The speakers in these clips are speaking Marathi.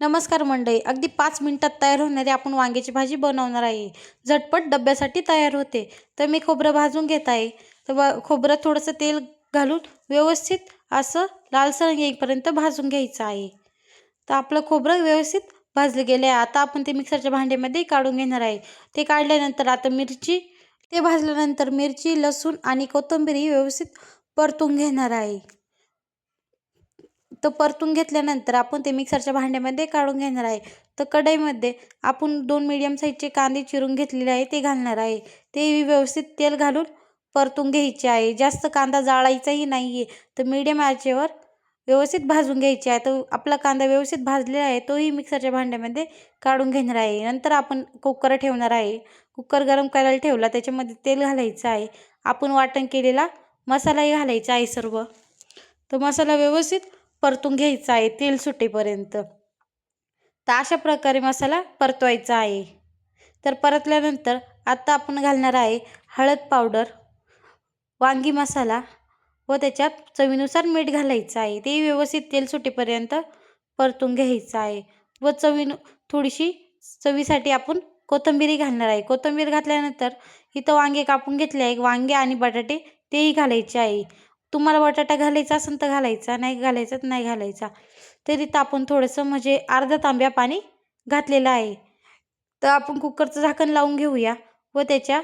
नमस्कार मंडळी, अगदी 5 मिनिटात तयार होणारी आपण वांग्याची भाजी बनवणार आहे. झटपट डब्यासाठी तयार होते. तर मी खोबरं भाजून घेत आहे. तर खोबरं थोडंसं तेल घालून व्यवस्थित असं लालसर येईपर्यंत भाजून घ्यायचं आहे. तर आपलं खोबरं व्यवस्थित भाजलं गेलं आहे. आता आपण ते मिक्सरच्या भांड्यामध्ये काढून घेणार आहे. ते काढल्यानंतर आता ते भाजल्यानंतर मिरची, लसूण आणि कोथिंबीर व्यवस्थित परतून घेणार आहे. तर परतून घेतल्यानंतर आपण ते मिक्सरच्या भांड्यामध्ये काढून घेणार आहे. तर कढईमध्ये आपण 2 मीडियम साईजचे कांदे चिरून घेतलेले आहे ते घालणार आहे. ते व्यवस्थित तेल घालून परतून घ्यायचे आहे. जास्त कांदा जाळायचाही नाही आहे. तर मीडियम आचेवर व्यवस्थित भाजून घ्यायचे आहे. तर आपला कांदा व्यवस्थित भाजलेला आहे तोही मिक्सरच्या भांड्यामध्ये काढून घेणार आहे. नंतर आपण कुकर ठेवणार आहे. कुकर गरम करायला ठेवला, त्याच्यामध्ये तेल घालायचं आहे. आपण वाटण केलेला मसालाही घालायचा आहे सर्व. तर मसाला व्यवस्थित परतून घ्यायचा आहे तेल सुटेपर्यंत. तर अशा प्रकारे मसाला परतवायचा आहे. तर परतल्यानंतर आता आपण घालणार आहे हळद पावडर, वांगी मसाला व त्याच्यात चवीनुसार मीठ घालायचं आहे. ते व्यवस्थित तेल सुटेपर्यंत परतून घ्यायचं आहे. व थोडीशी चवीसाठी आपण कोथिंबीरही घालणार आहे. कोथिंबीर घातल्यानंतर इथं वांगे कापून घेतले आहे. वांगे आणि बटाटे तेही घालायचे आहे. तुम्हाला बटाटा घालायचा असेल तर घालायचा, नाही घालायचा तर नाही घालायचा. तरी तर आपण थोडंसं म्हणजे अर्धा तांब्या पाणी घातलेलं आहे. तर आपण कुकरचं झाकण लावून घेऊया व त्याच्या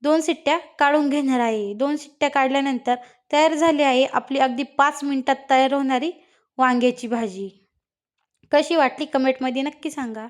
2 शिट्ट्या काढून घेणार आहे. 2 शिट्ट्या काढल्यानंतर तयार झाली आहे आपली अगदी 5 मिनिटात तयार होणारी वांग्याची भाजी. कशी वाटली कमेंटमध्ये नक्की सांगा.